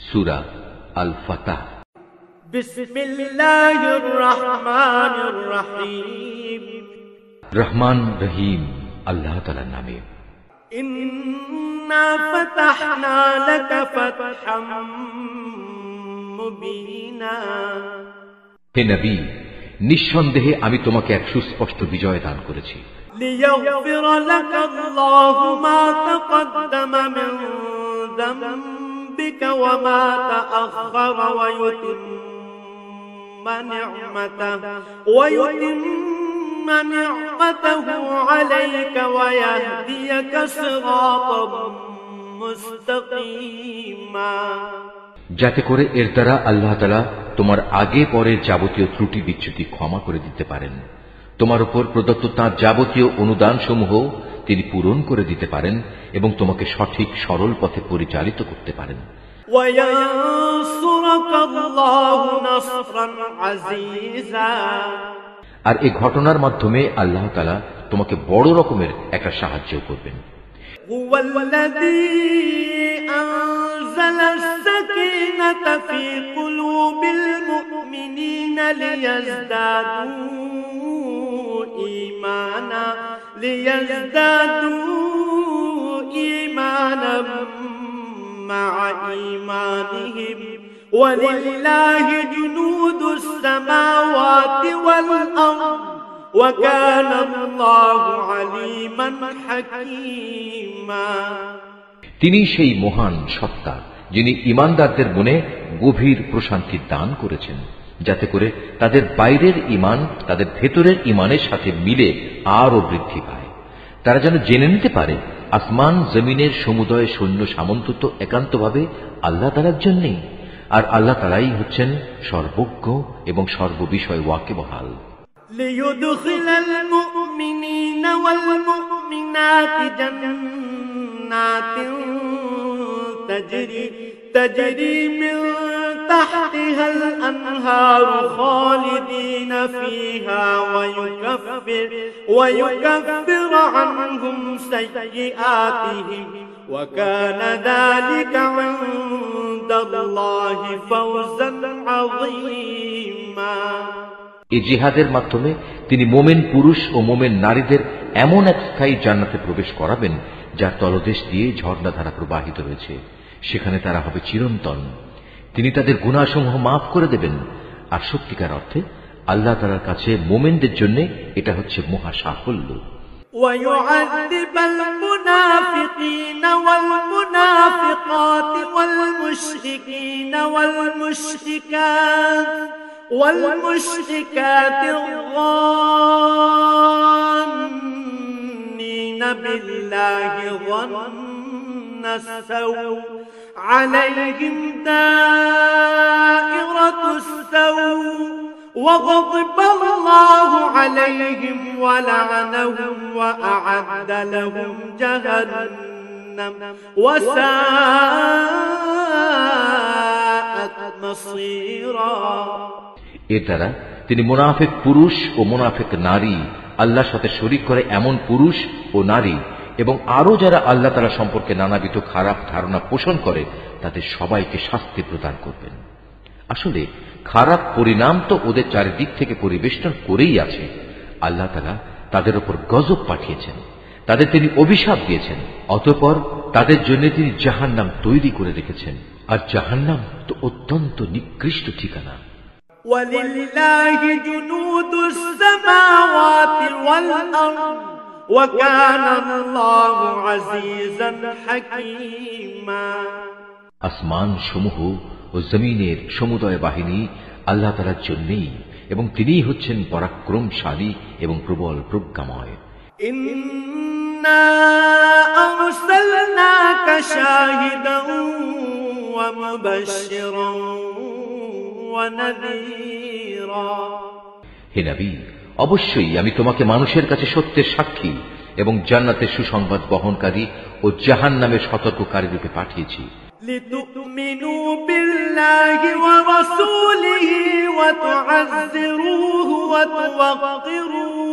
সূরা আল ফাতহ। বিসমিল্লাহির রহমানির রহিম। রহমান রহিম আল্লাহ তাআলার নামে। ইন্না ফাতাহনা লাকা ফাতহাম মুবিনা। হে নবী, নিঃসন্দেহে আমি তোমাকে এক সুস্পষ্ট বিজয় দান করেছি। লিয়াগফির লাকা আল্লাহু মা তাকদ্দামা মিন যামবিকা ওয়া মা তাআখারা ওয়া ইউতিম্মা নি'মাতাহু আলাইকা ওয়া ইয়াহদিয়াকা সিরাতাম মুস্তাকিমা। যাতে করে এর দ্বারা আল্লাহ তাআলা তোমার আগে পরের যাবতীয় ত্রুটি বিচ্যুতি ক্ষমা করে দিতে পারেন, তোমার উপর প্রদত্ত তাঁর যাবতীয় অনুদান সমূহ তিনি পূরণ করে দিতে পারেন এবং তোমাকে সঠিক সরল পথে পরিচালিত করতে পারেন। আর এই ঘটনার মাধ্যমে আল্লাহ তাআলা তোমাকে বড় রকমের একটা সাহায্য করবেন। أنزل السكينة في قلوب المؤمنين ليزدادوا إيمانا مع إيمانهم ولله جنود السماوات والأرض وكان الله عليما حكيما। তিনি সেই মহান সত্তা যিনি ঈমানদারদের মনে গভীর প্রশান্তি দান করেছেন, যাতে করে তাদের বাইরের ঈমান তাদের ভেতরের ঈমানের সাথে মিলে আরও বৃদ্ধি পায়। তারা যেন জেনে নিতে পারে আসমান জমিনের সমুদয় সৈন্য সামন্ত তো একান্তভাবে আল্লাহ তাআলার জন্যই, আর আল্লাহ তাআলাই হচ্ছেন সর্বজ্ঞ এবং সর্ববিষয় ওয়াকিবহাল। লিয়ুদখিলাল মুমিনিনা ওয়াল মুমিনাতি জান্নাতিন تجري من تحتها الأنهار خالدين فيها ويكفر عنهم سيئاتهم وكان ذلك عند الله فوزا عظيما। এই জিহাদের মাধ্যমে তিনি মোমেন পুরুষ ও মোমেন নারীদের এমন এক স্থায়ী জান্নাতে প্রবেশ করাবেন যার তলদেশ দিয়ে ঝর্ণাধারা প্রবাহিত হয়েছে, সেখানে তারা হবে চিরন্তন। তিনি তাদের গুনাহসমূহ মাফ করে দেবেন। আর সত্যিকার অর্থে আল্লাহ তাআলার কাছে মোমেনদের জন্য এটা হচ্ছে মহা সাফল্য। ويعذب المنافقين والمنافقات والمشركين والمشركات الظانين بالله ظن السوء عليهم دائرة السوء وغضب الله عليهم ولعنهم وأعد لهم جهنم وساءت مصيرا। এর দ্বারা তিনি মুনাফিক পুরুষ ও মুনাফিক নারী, আল্লাহর সাথে শরীক করে এমন পুরুষ ও নারী এবং আরো যারা আল্লাহ তাআলা সম্পর্কে নানাবিধ খারাপ ধারণা পোষণ করে তাদের সবাইকে শাস্তি প্রদান করবেন। আসলে খারাপ পরিণাম তো ওদের চারিদিক থেকে পরিবেষ্টন করেই আছে। আল্লাহ তাআলা তাদের উপর গজব পাঠিয়েছেন, তাদের তিনি অভিশাপ দিয়েছেন, অতঃপর তাদের জন্য তিনি জাহান্নাম তৈরি করে রেখেছেন, আর জাহান্নাম তো অত্যন্ত নিকৃষ্ট ঠিকানা। ওয়ালিল্লাহি জুনুদুস সামাওয়াতি ওয়াল আরদ ওয়া কানা আল্লাহু আজিজান হাকীমা। আসমান সমূহ ও জমিনের সমুদয় বাহিনী আল্লাহ তাআলার জন্যই, এবং তিনিই হচ্ছেন পরাক্রমশালী এবং প্রবল প্রজ্ঞাময়। ইন্না আরসালনাকা শাহিদান ওয়া মুবাশশিরান ওয়া নাযীরা। হে নবী, অবশ্যই আমি তোমাকে মানুষের কাছে সত্যের সাক্ষী এবং জান্নাতের সুসংবাদ বহনকারী ও জাহান্নামের সতর্ককারী রূপে পাঠিয়েছি। লিতুমিনু বিল্লাহি ওয়া রাসূলিহি ওয়া তুআযযিরুহু ওয়া তুওয়াক্কিরুহু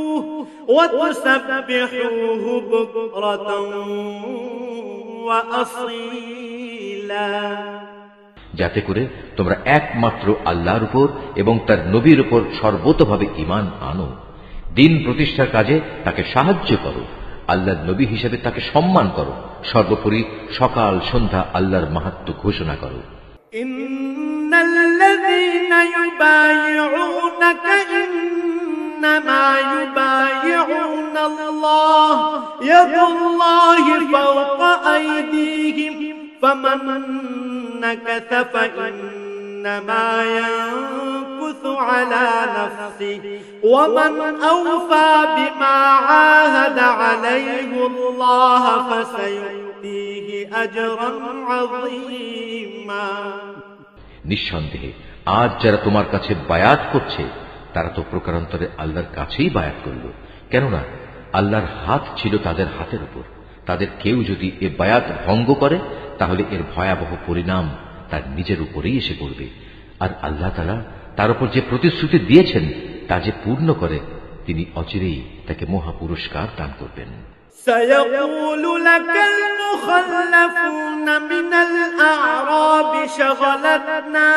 ওয়া তুসাব্বিহুহু বুকরাতান ওয়া আসীলা। যাতে করে তোমরা একমাত্র আল্লাহর উপর এবং তার নবীর উপর সর্বতভাবে ঈমান আনো, দিন প্রতিষ্ঠার কাজে তাকে সাহায্য করো, আল্লাহর নবী হিসেবে তাকে সম্মান করো, সর্বোপরি সকাল সন্ধ্যা আল্লাহর মাহাত্ম্য ঘোষণা করো। ইন্নাল্লাযীনা ইউবাইউনাকা ইন্নামা ইউবাইউনাল্লাহ ইয়াদুল্লাহি ফাওকা আইদিহিম ফামান নাকাসা ফাইন্নামা ইয়ানকুসু আলা নাফসিহি ওয়া মান আওফা বিমা আহাদা আলাইহি আল্লাহ ফাসায়ুতিহি আজরান আযীমা। নিঃসন্দেহে আজ যারা তোমার কাছে বায়াত করছে তারা তো প্রকারান্তরে আল্লাহর কাছেই বায়াত করল, কেননা আল্লাহর হাত ছিল তাদের হাতের উপর। তাদের কেউ যদি এ বায়াত ভঙ্গ করে তাহলে এর ভয়াবহ পরিণাম তার নিজের উপরেই এসে পড়বে। আর আল্লাহ তাআলা তার উপর যে প্রতিশ্রুতি দিয়েছেন তা যে পূর্ণ করে তিনি অচিরেই তাকে মহা পুরস্কার দান করবেন। سيقول لك المخلفون من الأعراب شغلتنا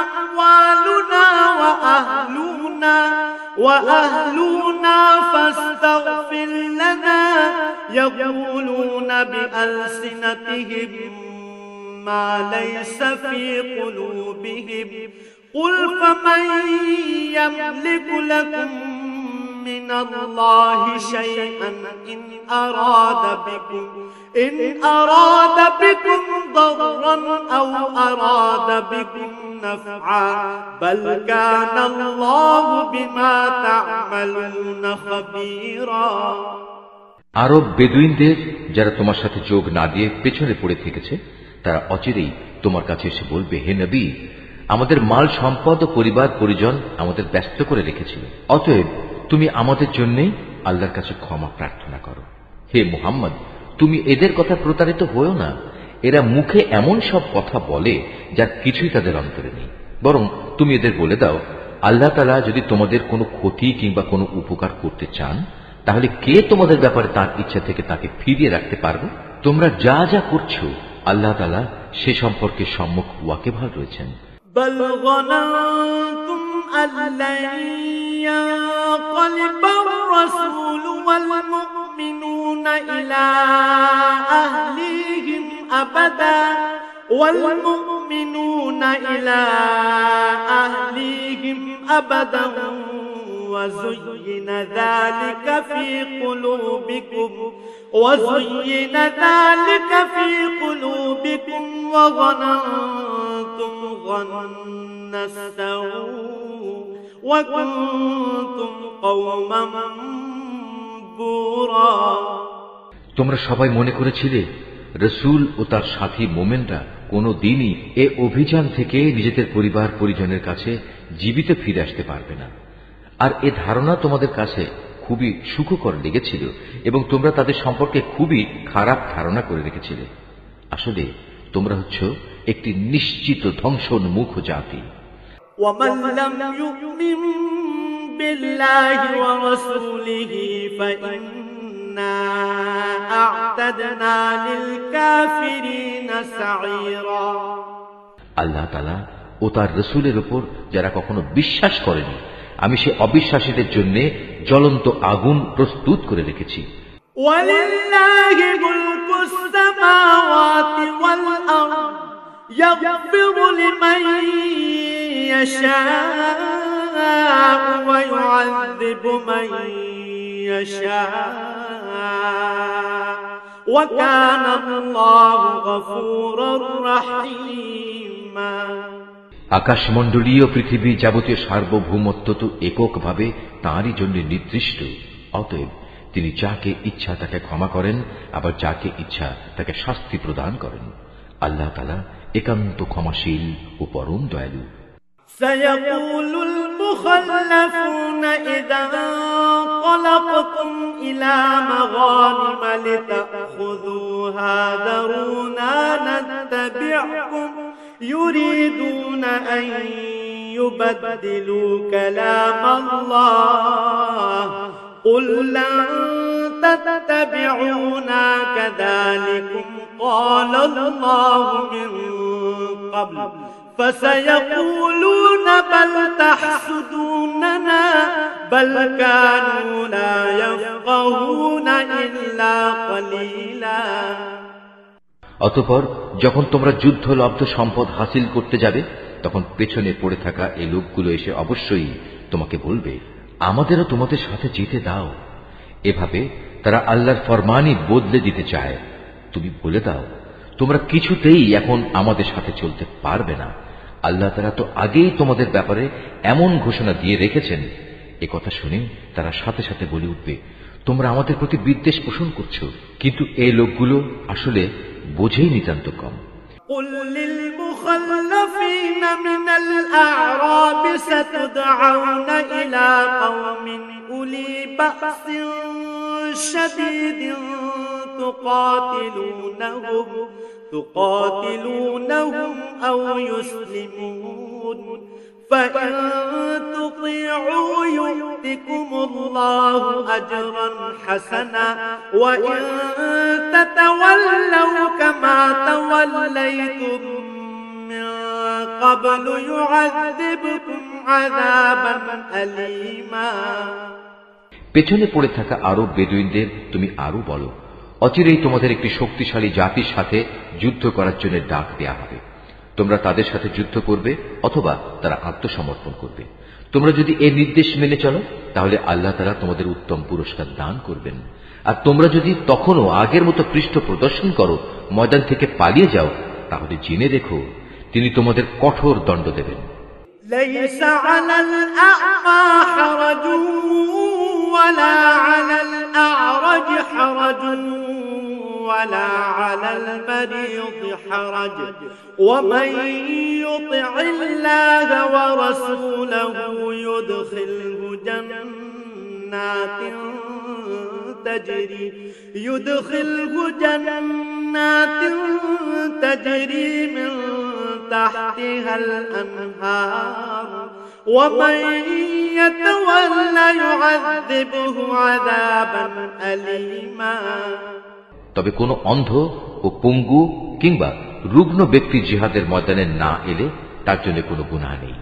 أموالنا وأهلنا فاستغفر لنا يقولون بألسنتهم ما ليس في قلوبهم قل فمن يملك لكم من الله شيئا إن أراد بكم ضرا أو أراد بكم نفعا بل كان الله بما تعملون خبيرا। আরব বেদুইনদের যারা তোমার সাথে যোগ না দিয়ে পেছনে পড়ে থেকেছে তারা অচিরেই তোমার কাছে এসে বলবে, হে নবী, আমাদের মাল সম্পদ ও পরিবার পরিজন আমাদের ব্যস্ত করে রেখেছিল, অতএব তুমি আমাদের জন্যই আল্লাহর কাছে ক্ষমা প্রার্থনা করো। হে মুহাম্মদ, তুমি এদের কথা প্রতারিত হও না। এরা মুখে এমন সব কথা বলে যার কিছুই তাদের অন্তরে নেই। বরং তুমি এদের বলে দাও, আল্লাহ তাআলা যদি তোমাদের কোনো ক্ষতি কিংবা কোনো উপকার করতে চান তাহলে কে তোমাদের ব্যাপারে তার ইচ্ছা থেকে তাকে ফিরিয়ে রাখতে পারবে? তোমরা যা যা করছো আল্লাহ তাআলা সে সম্পর্কে সম্মুখ ওয়াকিবহাল রয়েছেন। بل ظننتم أن لن ينقلب الرسول والمؤمنون إلى أهليهم أبدا وزين ذلك في قلوبكم وظننتم ظن السوء وكنتم قوما بورا। তোমরা সবাই মনে করেছিলে রসূল ও তার সাথী মোমেনরা কোনো দিনই এ অভিযান থেকে নিজেদের পরিবার পরিজনের কাছে জীবিত ফিরে আসতে পারবে না। আর এ ধারণা তোমাদের কাছে খুবই সুখকর লেগেছিল এবং তোমরা তাদের সম্পর্কে খুবই খারাপ ধারণা করে রেখেছিলে। আসলে তোমরা হচ্ছ একটি নিশ্চিত ধ্বংসোন্মুখ জাতি। ومن لم يؤمن بالله ورسوله فإنا أعتدنا للكافرين سعيرا। আল্লাহ তাআলা ও তার রাসূলের উপর যারা কখনো বিশ্বাস করেনি আমি সে অবিশ্বাসীদের জন্য জ্বলন্ত আগুন প্রস্তুত করে রেখেছি। وَلِلَّهِ مُلْكُ السَّمَاوَاتِ وَالْأَرْضِ يَغْفِرُ لِمَن يَشَاءُ وَيُعَذِّبُ مَن يَشَاءُ وَكَانَ اللَّهُ غَفُورًا رَّحِيمًا। আকাশমণ্ডলীয় পৃথিবী যাবতীয় সার্বভৌমত্ব তো এককভাবে তাঁরই জন্য নির্দিষ্ট। অতএব তিনি যাকে ইচ্ছা তাকে ক্ষমা করেন, আবার যাকে ইচ্ছা তাকে শাস্তি প্রদান করেন। আল্লাহ তাআলা একান্ত ক্ষমাশীল ও পরম দয়ালু। سيقول المخلفون إذا انطلقتم إلى مغانم لتأخذوها ذرونا نتبعكم يريدون أن يبدلوا كلام الله قل لن تتبعونا كذلكم قال الله من قبل فسيقولون بل تحسدوننا بل كانوا لا يفقهون إلا قليلا। অতঃপর যখন তোমরা যুদ্ধলব্ধ সম্পদ হাসিল করতে যাবে, তখন পেছনে পড়ে থাকা এই লোকগুলো এসে অবশ্যই তোমাকে বলবে, আমাদেরও তোমাদের সাথে যেতে দাও। এভাবে তারা আল্লাহর ফরমানই বদলে দিতে চায়। তুমি বলে দাও, তোমরা কিছুতেই এখন আমাদের সাথে চলতে পারবে না। আল্লাহ তাআলা তো আগেই তোমাদের ব্যাপারে এমন ঘোষণা দিয়ে রেখেছেন। এ কথা শুনে তারা সাথে সাথে বলে উঠবে, তোমরা আমাদের প্রতি বিদ্বেষ পোষণ করছো। কিন্তু এই লোকগুলো আসলে বোঝেই নিতান্ত কম। قل للمخلفين من الأعراب ستدعون إلى قوم أولي بأس شديد تقاتلونهم أو يسلمون فإن تطيعوا يؤتكم الله أجرا حسنا وإن تتولوا كما توليتم من قبل يعذبكم عذابا أليما। পেছনে পড়ে থাকা আরব বেদুইনদের তুমি আরো বলো, অচিরেই তোমাদের একটি শক্তিশালী জাতির সাথে যুদ্ধ করার জন্য ডাক দেয়া হবে। তোমরা তাদের সাথে যুদ্ধ করবে অথবা তারা আত্মসমর্পণ করবে। তোমরা যদি এই নির্দেশ মেনে চলো, তাহলে আল্লাহ তাআলা তোমাদের উত্তম পুরস্কার দান করবেন। আর তোমরা যদি তখনও আগের মতো পৃষ্ঠ প্রদর্শন করো, ময়দান থেকে পালিয়ে যাও, তাহলে জেনে রেখো তিনি তোমাদের কঠোর দণ্ড দেবেন। ليس على الأعمى حرج ولا على الأعرج حرج ولا على المريض حرج ومن يطع الله ورسوله يدخله جنات تجري من تحتها الأنهار ومن يتولى يعذبه عذابا أليما। তবে কোন অন্ধ ও পঙ্গু কিংবা রুগ্ন ব্যক্তি জিহাদের ময়দানে না এলে তার জন্য কোনো গুনাহ নেই।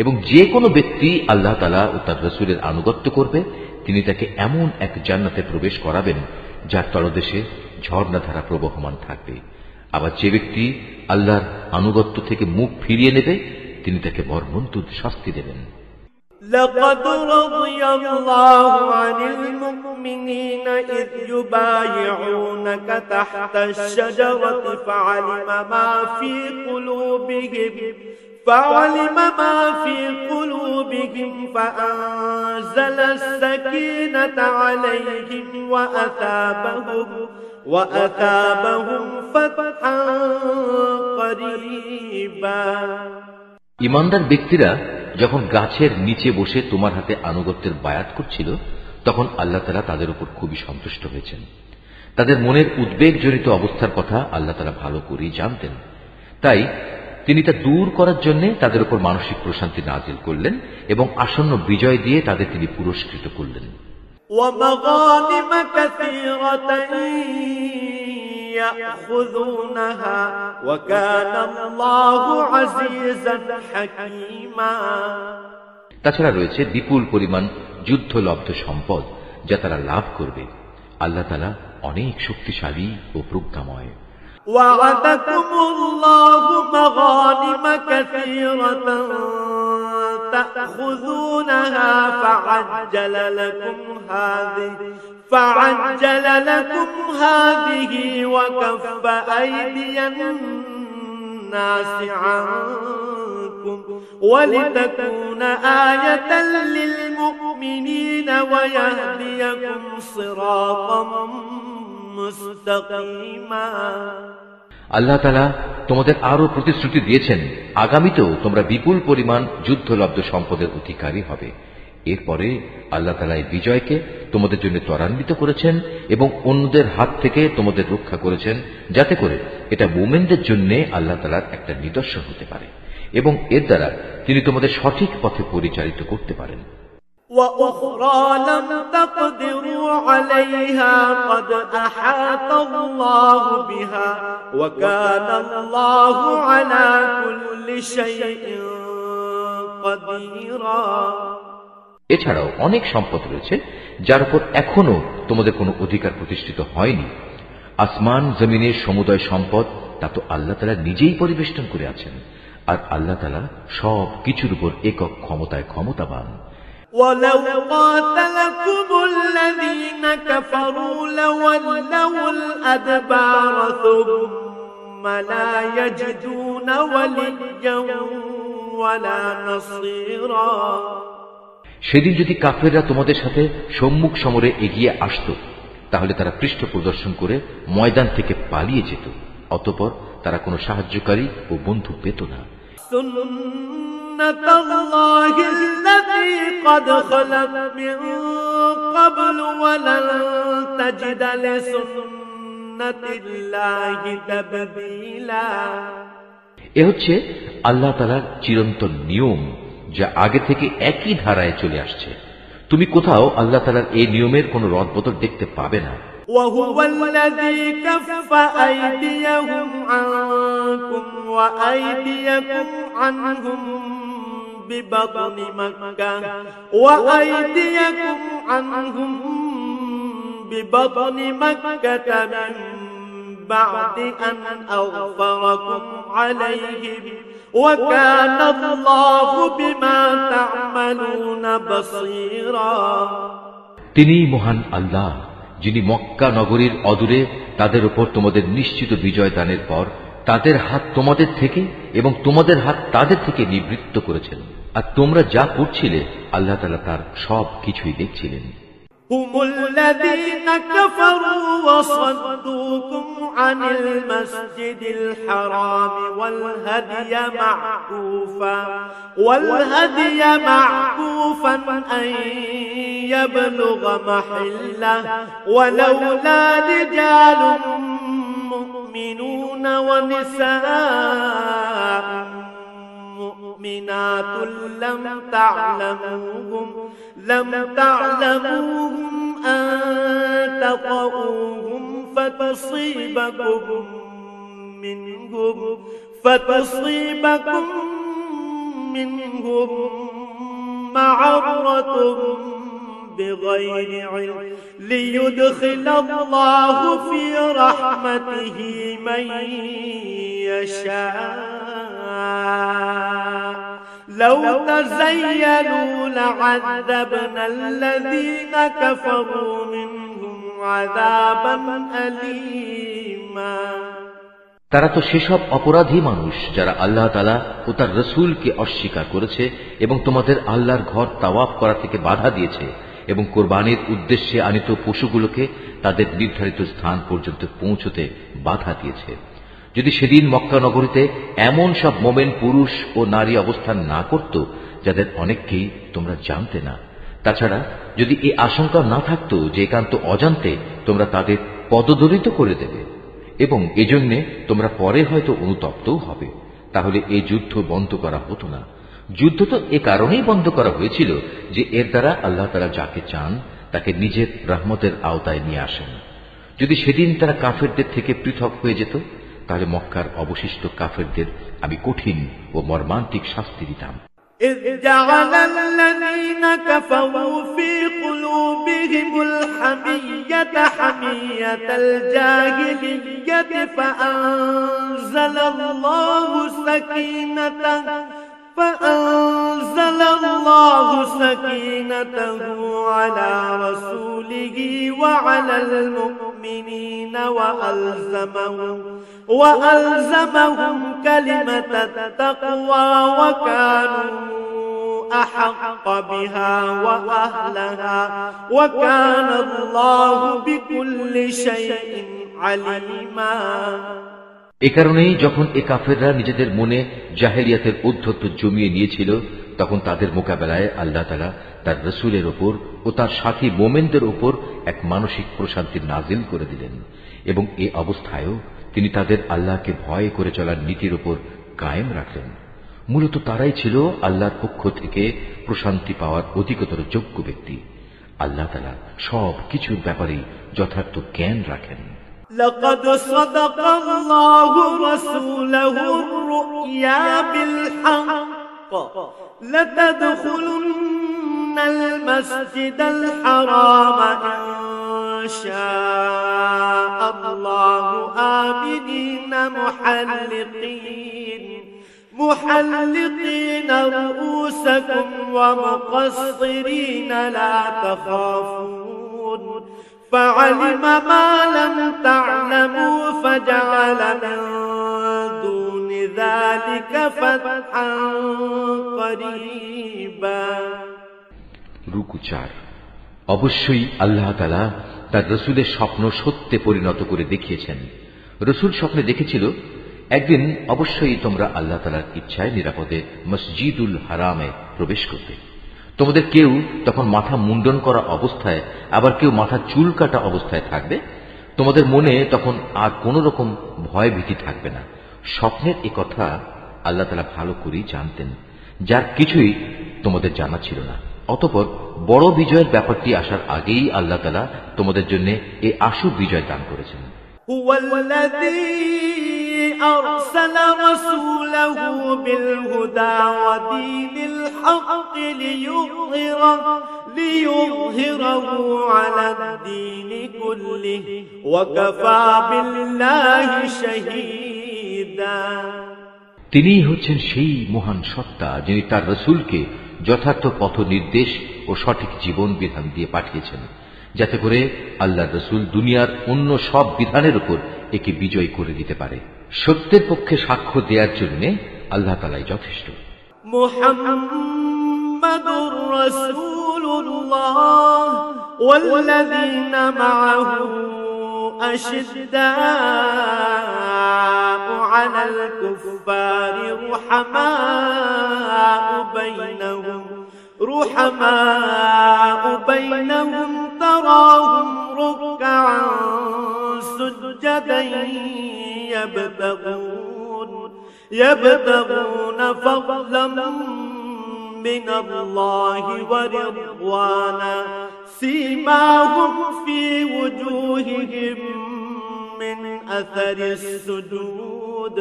এবং যে কোনো ব্যক্তি আল্লাহ তাআলা ও তার রাসূলের আনুগত্য করবে, তিনি তাকে এমন এক জান্নাতে প্রবেশ করাবেন যার তলদেশে ঝর্ণাধারা প্রবহমান থাকবে। আবার যে ব্যক্তি আল্লাহর আনুগত্য থেকে মুখ ফিরিয়ে নেবে, তিনি তাকে মর্মন্তুদ শাস্তি দেবেন। لقد رضي الله عن المؤمنين إذ يبايعونك تحت الشجرة فعلم ما في قلوبهم فأنزل السكينة عليهم وأثابهم فتحا قريبا। ইমানদার ব্যক্তিরা যখন গাছের নিচে বসে তোমার হাতে আনুগত্যের বায়াত করছিল, তখন আল্লাহ তাআলা তাদের উপর খুবই সন্তুষ্ট হয়েছেন। তাদের মনের উদ্বেগজনিত অবস্থার কথা আল্লাহ তাআলা ভালো করেই জানতেন। তাই তিনি তা দূর করার জন্য তাদের উপর মানসিক প্রশান্তি নাজিল করলেন এবং আসন্ন বিজয় দিয়ে তাদের তিনি পুরস্কৃত করলেন। ومغانم كثيرة يأخذونها وكان الله عزيزا حكيما। তাছাড়া রয়েছে বিপুল পরিমাণ যুদ্ধলব্ধ সম্পদ যা তারা লাভ করবে। আল্লাহ তাআলা অনেক শক্তিশালী ও প্রজ্ঞাময়। وعدكم الله مغانم كثيرة تأخذونها فعجل لكم هذه وكف أيدي الناس عنكم ولتكون آية للمؤمنين ويهديكم صراطا মুস্তাকিমা। আল্লাহ তাআলা তোমাদের আরো প্রতিশ্রুতি দিয়েছেন, আগামীতেও তোমরা বিপুল পরিমাণ যুদ্ধলব্ধ সম্পদের অধিকারী হবে। এরপরে আল্লাহ তাআলা এই বিজয়কে তোমাদের জন্য ত্বরান্বিত করেছেন এবং অন্যদের হাত থেকে তোমাদের রক্ষা করেছেন, যাতে করে এটা মুমিনদের জন্য আল্লাহ তাআলার একটা নিদর্শন হতে পারে এবং এর দ্বারা তিনি তোমাদের সঠিক পথে পরিচালিত করতে পারেন। وأخرى لم تقدروا عليها قد أحاط الله بها وكان الله على كل شيء قديرا। এছাড়াও অনেক সম্পদ রয়েছে যার উপর এখনো তোমাদের কোনো অধিকার প্রতিষ্ঠিত হয়নি। আসমান জমিনের সমুদয় সম্পদ তা তো আল্লাহ তাআলা নিজেই পরিবেষ্টন করে আছেন, আর আল্লাহ তাআলা সব কিছুর উপর একক ক্ষমতায় ক্ষমতাবান। ولو قاتلكم الذين كفروا لولوا الأدبار ثم لا يجدون وليا ولا نصيرا। সেদিন যদি কাফেররা তোমাদের সাথে সম্মুখ সমরে এগিয়ে আসত, তাহলে তারা পৃষ্ঠ প্রদর্শন করে ময়দান থেকে পালিয়ে যেত, অতঃপর তারা কোনো সাহায্যকারী ও বন্ধু পেত না। سنة الله التي قد خلت من قبل ولن تجد لسنة الله تبديلا। এ হচ্ছে আল্লাহ তাআলার চিরন্তন নিয়ম, যা আগে থেকে একই ধারায় চলে আসছে। তুমি কোথাও আল্লাহ তাআলার এই নিয়মের কোনো রদবদল দেখতে পাবে না। وهو الذي كف أيديهم عنكم وأيديكم عنهم ببطن مكة وأيديكم عنهم ببطن مكة من بعد أن أغفركم عليهم وكان الله بما تعملون بصيرا। তিনি মহান আল্লাহ, যিনি মক্কা নগরীর অদূরে তাদের উপর তোমাদের নিশ্চিত বিজয় দানের পর তাদের হাত তোমাদের থেকে এবং তোমাদের হাত তাদের থেকে নিবৃত্ত করেছেন, আর তোমরা যা করছিলে আল্লাহ তাআলা তার সব কিছুই দেখছিলেন। هم الذين كفروا وصدوكم عن المسجد الحرام والهدي معكوفا أن يبلغ محله ولولا رجال مؤمنون ونساء مؤمنات لم تعلموهم أن تطؤوهم فتصيبكم منهم معرة بغير علم ليدخل الله في رحمته من يشاء لو تزينوا لعذبنا الذين كفروا منهم عذابا أليما। তারা তো সেসব অপরাধী মানুষ যারা আল্লাহ তাআলা ও তার রাসূলকে অস্বীকার করেছে এবং তোমাদের আল্লাহর ঘর তাওয়াফ করা থেকে বাধা দিয়েছে এবং কোরবানির উদ্দেশ্যে আনিত পশুগুলোকে তাদের নির্ধারিত স্থান পর্যন্ত পৌঁছতে বাধা দিয়েছে। যদি সেদিন মক্কা নগরীতে এমন সব মোমেন পুরুষ ও নারী অবস্থান না করত যাদের অনেককেই তোমরা জানতে না, তাছাড়া যদি এই আশঙ্কা না থাকতো যে একান্ত অজান্তে তোমরা তাদের পদদলিত করে দেবে এবং এজন্যে তোমরা পরে হয়তো অনুতপ্তও হবে, তাহলে এই যুদ্ধ বন্ধ করা হতো না। যুদ্ধ তো এ কারণেই বন্ধ করা হয়েছিল যে এর দ্বারা আল্লাহ তাআলা যাকে চান তাকে নিজের রহমতের আওতায় নিয়ে আসেন। যদি সেদিন তারা কাফেরদের থেকে পৃথক হয়ে যেত, তাহলে মক্কার অবশিষ্ট কাফেরদের আমি কঠিন ও মর্মান্তিক শাস্তি দিতাম। إذ جعل الذين كفروا في قلوبهم الحمية حمية الجاهلية فأنزل الله سكينته على رسوله وعلى المؤمنين وألزمهم كلمة التقوى وكانوا أحق بها وأهلها وكان الله بكل شيء عليما। এ কারণেই যখন এ কাফেররা নিজেদের মনে জাহেলিয়াতের উদ্ধত্ত জমিয়ে নিয়েছিল, তখন তাদের মোকাবেলায় আল্লাহ তাআলা তার রাসূলের উপর ও তার সাথী মোমেনদের উপর এক মানসিক প্রশান্তি নাজিল করে দিলেন, এবং এ অবস্থায়ও তিনি তাদের আল্লাহকে ভয় করে চলার নীতির উপর কায়েম রাখলেন। মূলত তারাই ছিল আল্লাহর পক্ষ থেকে প্রশান্তি পাওয়ার অধিকতর যোগ্য ব্যক্তি। আল্লাহ তাআলা সব কিছুর ব্যাপারে যথার্থ জ্ঞান রাখেন। لقد صدق الله رسوله الرؤيا بالحق لتدخلن المسجد الحرام إن شاء الله آمنين محلقين رؤوسكم ومقصرين لا تخافون فعلم ما لم تعلموا فجعل من دون ذلك فتحا قريبا। রুকু 4। অবশ্যই আল্লাহ তাআলা তার রাসূলের স্বপ্ন সত্যে পরিণত করে দেখিয়েছেন। রাসূল স্বপ্নে দেখেছিল, একদিন অবশ্যই তোমরা আল্লাহ তাআলার ইচ্ছায় নিরাপদে মসজিদুল হারামে প্রবেশ করবে। তোমাদের কেউ তখন মাথা মুন্ডন করা অবস্থায়, আবার কেউ মাথা চুল কাটা অবস্থায় থাকবে। তোমাদের মনে তখন আর কোন রকম ভয় ভীতি থাকবে না। স্বপ্নের এ কথা আল্লাহ তাআলা ভালো করেই জানতেন, যার কিছুই তোমাদের জানা ছিল না। অতঃপর বড় বিজয়ের ব্যাপারটি আসার আগেই আল্লাহ তাআলা তোমাদের জন্য এই আশু বিজয় দান করেছেন। أرسل رسوله بالهدى ودين الحق ليظهره على الدين كله وكفى بالله شهيدا। তিনিই হচ্ছেন সেই মহান সত্তা যিনি তার রাসূলকে যথার্থ পথ নির্দেশ ও সঠিক জীবন বিধান দিয়ে পাঠিয়েছেন, যাতে করে আল্লাহর রাসূল দুনিয়ার অন্য সব বিধানের উপর একে বিজয় করে দিতে পারে। সত্যের পক্ষে সাক্ষ্য দেওয়ার জন্য আল্লাহ তাআলাই যথেষ্ট। মুহাম্মাদুর রাসূলুল্লাহ ওয়াল্লাযীনা মাআহু আশিদ্দাউ আলাল কুফফারি رحماء بينهم تراهم ركعا سجدا يبتغون فضلا من الله ورضوانا سيماهم في وجوههم من أثر السجود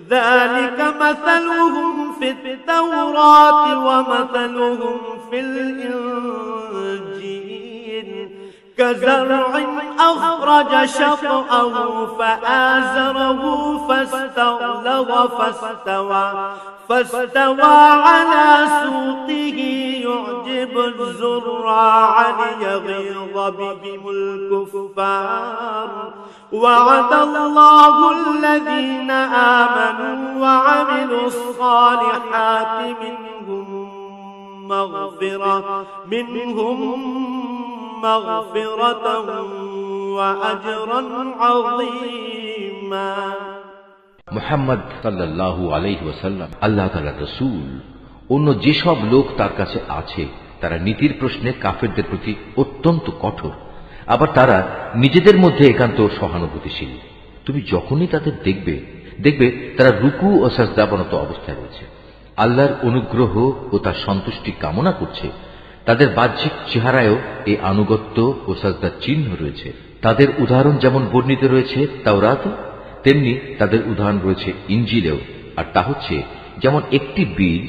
ذلك مثلهم في التوراة ومثلهم في الإنجيل كزرع أخرج شطأه فآزره فاستوى على سوقه يعجب الزراع ليغيظ بهم الكفار وعد الله الذين آمنوا وعملوا الصالحات منهم مغفرة وأجرا عظيما। মুহাম্মদ সাল্লাল্লাহু আলাইহি ওয়াসাল্লাম আল্লাহ তাআলার রাসূল। অন্য যেসব লোক তার কাছে আছে তারা নীতির প্রশ্নে কাফেরদের প্রতি অত্যন্ত কঠোর, আবার তারা নিজেদের মধ্যে একান্ত সহানুভূতিশীল। তুমি যখনই তাদের দেখবে তারা রুকু ও সাজদাবনত অবস্থায় রয়েছে, আল্লাহর অনুগ্রহ ও তার সন্তুষ্টি কামনা করছে। তাদের বাহ্যিক চেহারায়ও এই আনুগত্য ও সাজদার চিহ্ন রয়েছে। তাদের উদাহরণ যেমন বর্ণিত রয়েছে তাওরাতে, তেমনি তাদের উদাহরণ রয়েছে ইনজিলেও। আর তা হচ্ছে যেমন একটি বীজ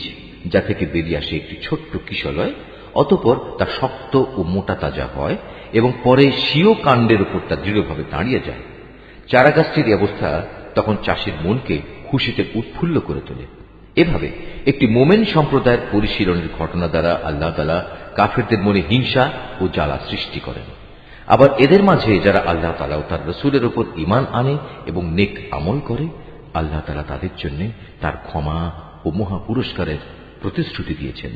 যা থেকে বেরিয়ে আসে একটি ছোট্ট কিশলয়, অতঃপর তা শক্ত ও মোটা তাজা হয় এবং পরে স্বীয় কাণ্ডের উপর তা দৃঢ়ভাবে দাঁড়িয়ে যায়। চারাগাছটির অবস্থা তখন চাষির মনকে খুশিতে উৎফুল্ল করে তোলে। এভাবে একটি মোমেন সম্প্রদায়ের পরিশীলনের ঘটনা দ্বারা আল্লাহ তাআলা কাফেরদের মনে হিংসা ও জ্বালা সৃষ্টি করেন। আবার এদের মাঝে যারা আল্লাহ তাআলা ও তার রাসূলের উপর ঈমান আনে এবং নেক আমল করে, আল্লাহ তাআলা তাদের জন্য তার ক্ষমা ও মহা পুরস্কারের প্রতিশ্রুতি দিয়েছেন।